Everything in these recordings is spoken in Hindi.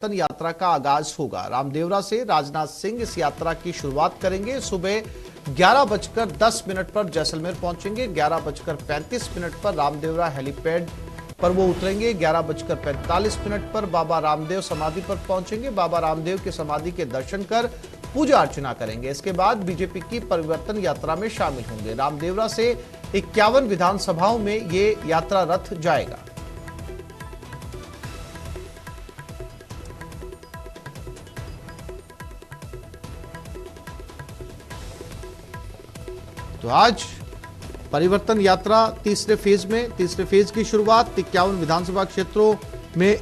यात्रा का आगाज होगा। रामदेवरा से राजनाथ सिंह इस यात्रा की शुरुआत करेंगे। सुबह 11:10 पर जैसलमेर पहुंचेंगे। 11:35 पर रामदेवरा हेलीपैड पर वो उतरेंगे। 11:45 पर बाबा रामदेव समाधि पर पहुंचेंगे। बाबा रामदेव की समाधि के दर्शन कर पूजा अर्चना करेंगे। इसके बाद बीजेपी की परिवर्तन यात्रा में शामिल होंगे। रामदेवरा से 51 विधानसभाओं में ये यात्रा रथ जाएगा। तो आज परिवर्तन यात्रा तीसरे फेज की शुरुआत 51 विधानसभा क्षेत्रों में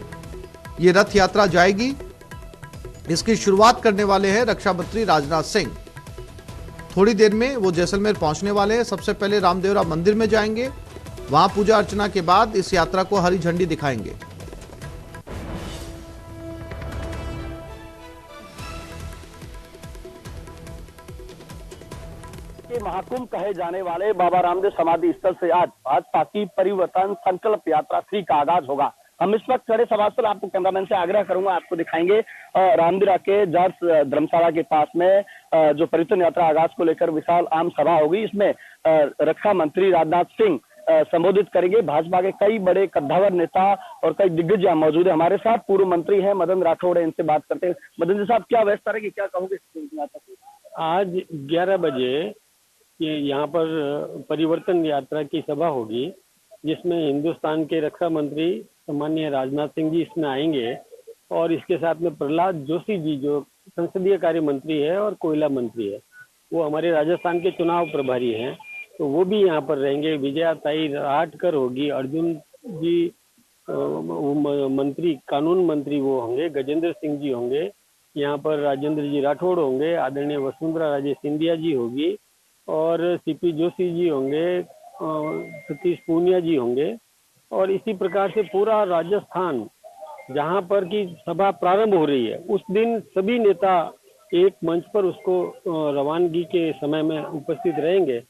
ये रथ यात्रा जाएगी। इसकी शुरुआत करने वाले हैं रक्षा मंत्री राजनाथ सिंह। थोड़ी देर में वो जैसलमेर पहुंचने वाले हैं। सबसे पहले रामदेवरा मंदिर में जाएंगे। वहां पूजा अर्चना के बाद इस यात्रा को हरी झंडी दिखाएंगे। महाकुंभ कहे जाने वाले बाबा रामदेव समाधि स्थल से आज भाजपा की परिवर्तन संकल्प यात्रा 3 का आगाज होगा। हम इस वक्त खड़े सभास्थल आपको कैमरामैन से आग्रह करूंगा, आपको दिखाएंगे रामदेवरा के जॉर्ज धर्मशाला के पास में जो परिवर्तन यात्रा आगाज को लेकर विशाल आम सभा होगी। इसमें रक्षा मंत्री राजनाथ सिंह संबोधित करेंगे। भाजपा के कई बड़े कद्दावर नेता और कई दिग्गज मौजूद है। हमारे साथ पूर्व मंत्री हैं मदन राठौड़ है, इनसे बात करते हैं। मदन जी साहब, क्या व्यवस्था रहेगी, क्या कहोगे? आज 11 बजे यहाँ पर परिवर्तन यात्रा की सभा होगी, जिसमें हिंदुस्तान के रक्षा मंत्री सम्माननीय राजनाथ सिंह जी इसमें आएंगे और इसके साथ में प्रहलाद जोशी जी जो संसदीय कार्य मंत्री है और कोयला मंत्री है, वो हमारे राजस्थान के चुनाव प्रभारी हैं, तो वो भी यहाँ पर रहेंगे। विजया ताई राठकर होगी, अर्जुन जी मंत्री कानून मंत्री वो होंगे, गजेंद्र सिंह जी होंगे, यहाँ पर राजेंद्र जी राठौड़ होंगे, आदरणीय वसुंधरा राजे सिंधिया जी होगी और सीपी जोशी जी होंगे, सतीश पूनिया जी होंगे। और इसी प्रकार से पूरा राजस्थान जहां पर की सभा प्रारंभ हो रही है, उस दिन सभी नेता एक मंच पर उसको रवानगी के समय में उपस्थित रहेंगे।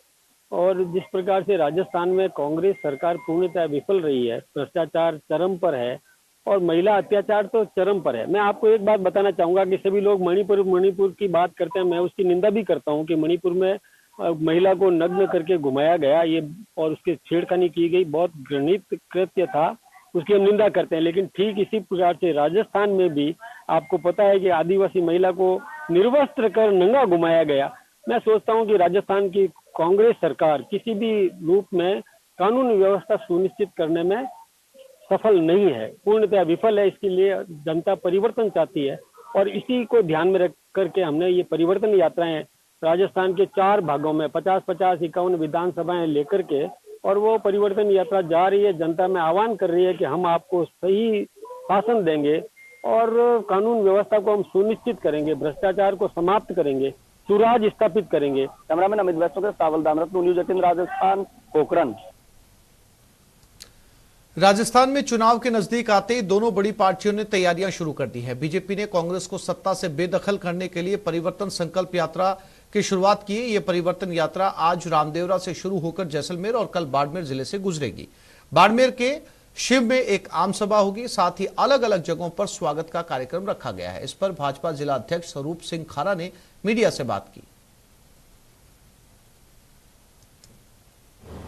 और जिस प्रकार से राजस्थान में कांग्रेस सरकार पूर्णतः विफल रही है, भ्रष्टाचार चरम पर है और महिला अत्याचार तो चरम पर है। मैं आपको एक बात बताना चाहूंगा कि सभी लोग मणिपुर की बात करते हैं, मैं उसकी निंदा भी करता हूँ कि मणिपुर में महिला को नग्न करके घुमाया गया ये और उसके छेड़खानी की गई, बहुत घृणित कृत्य था, उसकी हम निंदा करते हैं। लेकिन ठीक इसी प्रकार से राजस्थान में भी आपको पता है कि आदिवासी महिला को निर्वस्त्र कर नंगा घुमाया गया। मैं सोचता हूं कि राजस्थान की कांग्रेस सरकार किसी भी रूप में कानून व्यवस्था सुनिश्चित करने में सफल नहीं है, पूर्णतः विफल है। इसके लिए जनता परिवर्तन चाहती है और इसी को ध्यान में रख करके हमने ये परिवर्तन यात्राएं राजस्थान के 4 भागों में 50-50 51 विधानसभाएं लेकर के और वो परिवर्तन यात्रा जा रही है। जनता में आह्वान कर रही है कि हम आपको सही शासन देंगे और कानून व्यवस्था को हम सुनिश्चित करेंगे, भ्रष्टाचार को समाप्त करेंगे, सुराज स्थापित करेंगे। कैमरामैन अमित वैष्णव के सावल दामरत्न, न्यूज 18 राजस्थान, पोखरण। राजस्थान में चुनाव के नजदीक आते ही दोनों बड़ी पार्टियों ने तैयारियां शुरू कर दी है। बीजेपी ने कांग्रेस को सत्ता से बेदखल करने के लिए परिवर्तन संकल्प यात्रा की शुरुआत की। ये परिवर्तन यात्रा आज रामदेवरा से शुरू होकर जैसलमेर और कल बाड़मेर जिले से गुजरेगी। बाड़मेर के शिव में एक आम सभा होगी, साथ ही अलग अलग जगहों पर स्वागत का कार्यक्रम रखा गया है। इस पर भाजपा जिला अध्यक्ष स्वरूप सिंह खारा ने मीडिया से बात की।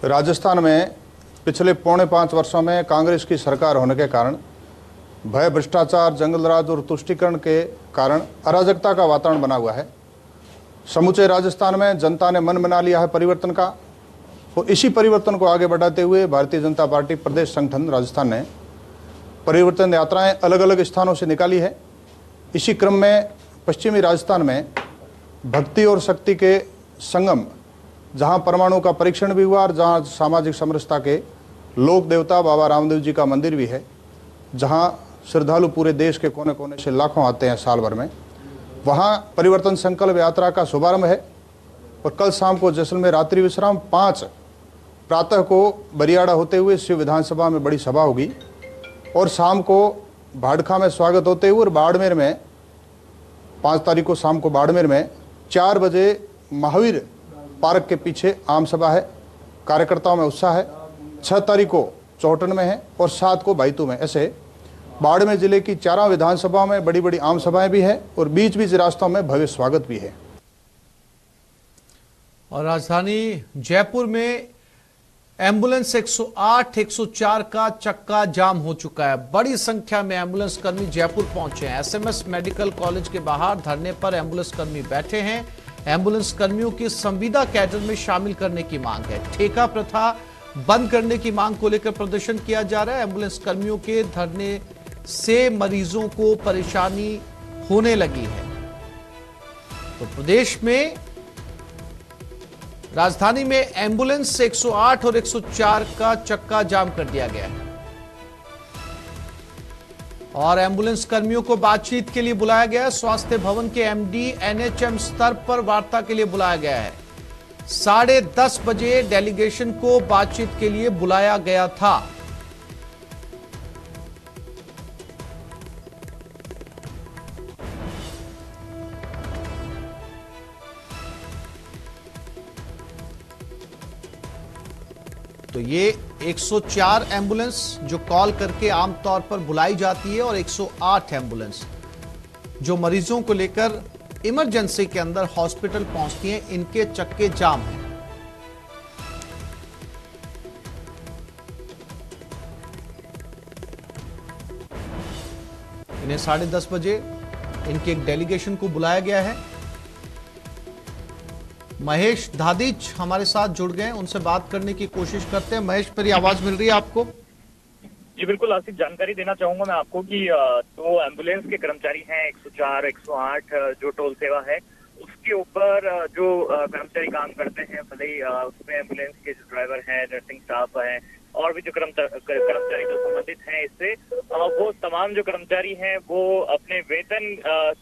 राजस्थान में पिछले 4.5 वर्षों में कांग्रेस की सरकार होने के कारण भय, भ्रष्टाचार, जंगलराज और तुष्टीकरण के कारण अराजकता का वातावरण बना हुआ है। समूचे राजस्थान में जनता ने मन बना लिया है परिवर्तन का और इसी परिवर्तन को आगे बढ़ाते हुए भारतीय जनता पार्टी प्रदेश संगठन राजस्थान ने परिवर्तन यात्राएं अलग अलग स्थानों से निकाली है। इसी क्रम में पश्चिमी राजस्थान में भक्ति और शक्ति के संगम, जहां परमाणु का परीक्षण भी हुआ और जहां सामाजिक समरसता के लोक देवता बाबा रामदेव जी का मंदिर भी है, जहां श्रद्धालु पूरे देश के कोने कोने से लाखों आते हैं साल भर में, वहां परिवर्तन संकल्प यात्रा का शुभारंभ है। और कल शाम को जैसलमेर रात्रि विश्राम, 5 प्रातः को बरियाड़ा होते हुए शिव विधानसभा में बड़ी सभा होगी और शाम को भाड़खा में स्वागत होते हुए और बाड़मेर में 5 तारीख को शाम को बाड़मेर में 4 बजे महावीर पार्क के पीछे आम सभा है। कार्यकर्ताओं में उत्साह है। 6 तारीख को चौहटन में है और 7 को बाइतू में। ऐसे बाड़मेर जिले की 4 विधानसभा में बड़ी बड़ी आम सभाएं भी हैं और बीच बीच रास्तों में भव्य स्वागत भी है। और राजधानी जयपुर में एम्बुलेंस 108, 104 का चक्का जाम हो चुका है। बड़ी संख्या में एम्बुलेंस कर्मी जयपुर पहुंचे हैं। एसएमएस मेडिकल कॉलेज के बाहर धरने पर एम्बुलेंस कर्मी बैठे हैं। एम्बुलेंस कर्मियों की संविदा कैडर में शामिल करने की मांग है। ठेका प्रथा बंद करने की मांग को लेकर प्रदर्शन किया जा रहा है। एम्बुलेंस कर्मियों के धरने से मरीजों को परेशानी होने लगी है। तो प्रदेश में राजधानी में एम्बुलेंस 108 और 104 का चक्का जाम कर दिया गया है और एम्बुलेंस कर्मियों को बातचीत के लिए बुलाया गया है। स्वास्थ्य भवन के एमडी एनएचएम स्तर पर वार्ता के लिए बुलाया गया है। 10:30 बजे डेलीगेशन को बातचीत के लिए बुलाया गया था। तो ये 104 एम्बुलेंस जो कॉल करके आमतौर पर बुलाई जाती है और 108 एम्बुलेंस जो मरीजों को लेकर इमरजेंसी के अंदर हॉस्पिटल पहुंचती हैं, इनके चक्के जाम हैं। इन्हें 10:30 बजे इनके एक डेलीगेशन को बुलाया गया है। महेश धादिच हमारे साथ जुड़ गए, उनसे बात करने की कोशिश करते हैं। महेश, मेरी आवाज मिल रही है आपको? जी बिल्कुल आसिफ, जानकारी देना चाहूंगा मैं आपको कि जो एम्बुलेंस के कर्मचारी हैं 104, 108 जो टोल सेवा है उसके ऊपर जो कर्मचारी काम करते हैं, भले ही उसमें एम्बुलेंस के जो ड्राइवर हैं, नर्सिंग स्टाफ हैं और भी जो कर्मचारी जो संबंधित हैं इससे, वो तमाम जो कर्मचारी हैं वो अपने वेतन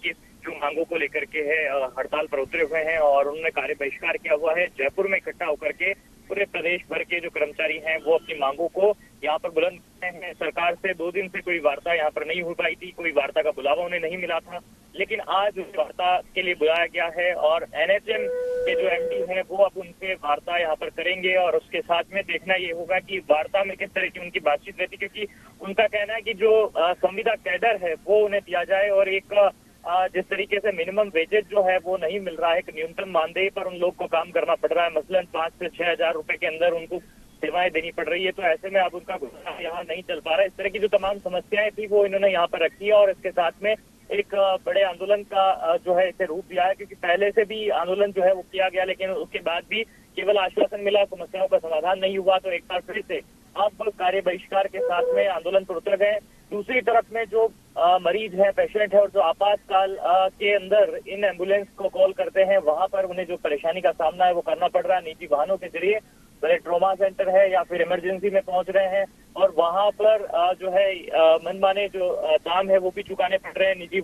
की जो मांगों को लेकर के है हड़ताल पर उतरे हुए हैं और उन्होंने कार्य बहिष्कार किया हुआ है। जयपुर में इकट्ठा होकर के पूरे प्रदेश भर के जो कर्मचारी हैं वो अपनी मांगों को यहाँ पर बुलंद करते हैं। सरकार से 2 दिन से कोई वार्ता यहाँ पर नहीं हो पाई थी, कोई वार्ता का बुलावा उन्हें नहीं मिला था, लेकिन आज उस वार्ता के लिए बुलाया गया है और एनएचएम के जो एमडी हैं वो अब उनसे वार्ता यहाँ पर करेंगे और उसके साथ में देखना ये होगा कि वार्ता में किस तरह की उनकी बातचीत रहती, क्योंकि उनका कहना है कि जो संविदा कैडर है वो उन्हें दिया जाए और एक जिस तरीके से मिनिमम वेजेज जो है वो नहीं मिल रहा है, एक न्यूनतम मानदेय पर उन लोग को काम करना पड़ रहा है। मसलन 5 से 6 हजार रुपए के अंदर उनको सेवाएं देनी पड़ रही है, तो ऐसे में अब उनका गुजारा यहाँ नहीं चल पा रहा है। इस तरह की जो तमाम समस्याएं थी वो इन्होंने यहाँ पर रखी है और इसके साथ में एक बड़े आंदोलन का जो है इसे रूप दिया है, क्योंकि पहले से भी आंदोलन जो है वो किया गया लेकिन उसके बाद भी केवल आश्वासन मिला, समस्याओं का समाधान नहीं हुआ। तो एक बार फिर से अब कार्य बहिष्कार के साथ में आंदोलन पर उतर गए। दूसरी तरफ में जो मरीज है, पेशेंट है और जो आपातकाल के अंदर इन एम्बुलेंस को कॉल करते हैं वहां पर उन्हें जो परेशानी का सामना है वो करना पड़ रहा है। निजी वाहनों के जरिए भले ट्रॉमा सेंटर है या फिर इमरजेंसी में पहुंच रहे हैं और वहां पर जो है मनमाने जो दाम है वो भी चुकाने पड़ रहे हैं निजी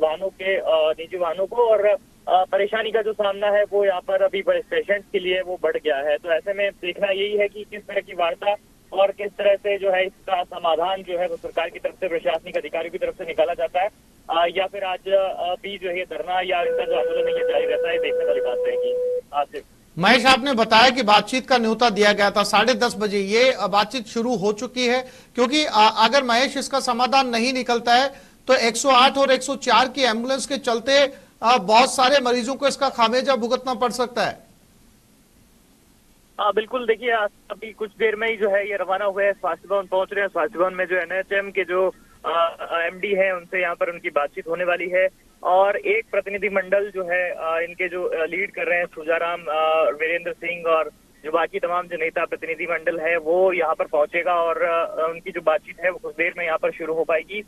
वाहनों को और परेशानी का जो सामना है वो यहाँ पर अभी पेशेंट्स के लिए वो बढ़ गया है। तो ऐसे में देखना यही है कि किस तरह की वार्ता और किस तरह से जो है इसका समाधान जो है वो सरकार की तरफ से, प्रशासनिक अधिकारियों की तरफ से निकाला जाता है या फिर आज भी जो है धरना या इनका जो आंदोलन है ये जारी रहता है, देखने वाली बात रहेगी। आसिफ, महेश, आपने बताया कि बातचीत का न्योता दिया गया था 10:30 बजे, ये बातचीत शुरू हो चुकी है, क्योंकि अगर महेश इसका समाधान नहीं निकलता है तो 108 और 104 की एम्बुलेंस के चलते बहुत सारे मरीजों को इसका खामियाजा भुगतना पड़ सकता है। हाँ बिल्कुल, देखिए अभी कुछ देर में ही जो है ये रवाना हुए स्वास्थ्य भवन पहुंच रहे हैं। स्वास्थ्य भवन में जो एनएचएम के जो एमडी हैं उनसे यहाँ पर उनकी बातचीत होने वाली है और एक प्रतिनिधि मंडल जो है इनके जो लीड कर रहे हैं सुजाराम, वीरेंद्र सिंह और जो बाकी तमाम जो नेता प्रतिनिधि मंडल है वो यहाँ पर पहुंचेगा और उनकी जो बातचीत है वो कुछ देर में यहाँ पर शुरू हो पाएगी।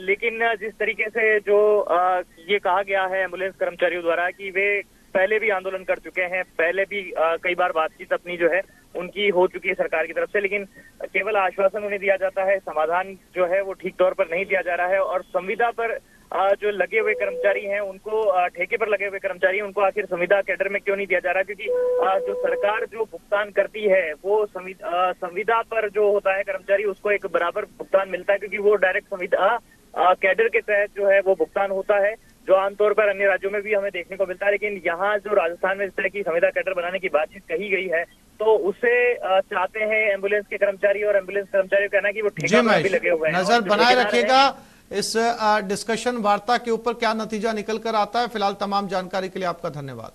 लेकिन जिस तरीके से जो ये कहा गया है एम्बुलेंस कर्मचारियों द्वारा कि वे पहले भी आंदोलन कर चुके हैं, पहले भी कई बार बातचीत अपनी जो है उनकी हो चुकी है सरकार की तरफ से, लेकिन केवल आश्वासन उन्हें दिया जाता है, समाधान जो है वो ठीक तौर पर नहीं दिया जा रहा है और संविदा पर जो लगे हुए कर्मचारी हैं उनको, ठेके पर लगे हुए कर्मचारी हैं उनको आखिर संविदा कैडर में क्यों नहीं दिया जा रहा, क्योंकि जो सरकार जो भुगतान करती है वो संविदा पर जो होता है कर्मचारी उसको एक बराबर भुगतान मिलता है, क्योंकि वो डायरेक्ट संविदा कैडर के तहत जो है वो भुगतान होता है, जो आमतौर पर अन्य राज्यों में भी हमें देखने को मिलता है। लेकिन यहाँ जो राजस्थान में इस तरह की संविदा कैडर बनाने की बातचीत कही गई है तो उसे चाहते हैं एम्बुलेंस के कर्मचारी और एम्बुलेंस कर्मचारी कहना कि वो ठेका पर भी लगे हुए हैं। नजर बनाए रखिएगा इस डिस्कशन वार्ता के ऊपर क्या नतीजा निकल कर आता है। फिलहाल तमाम जानकारी के लिए आपका धन्यवाद।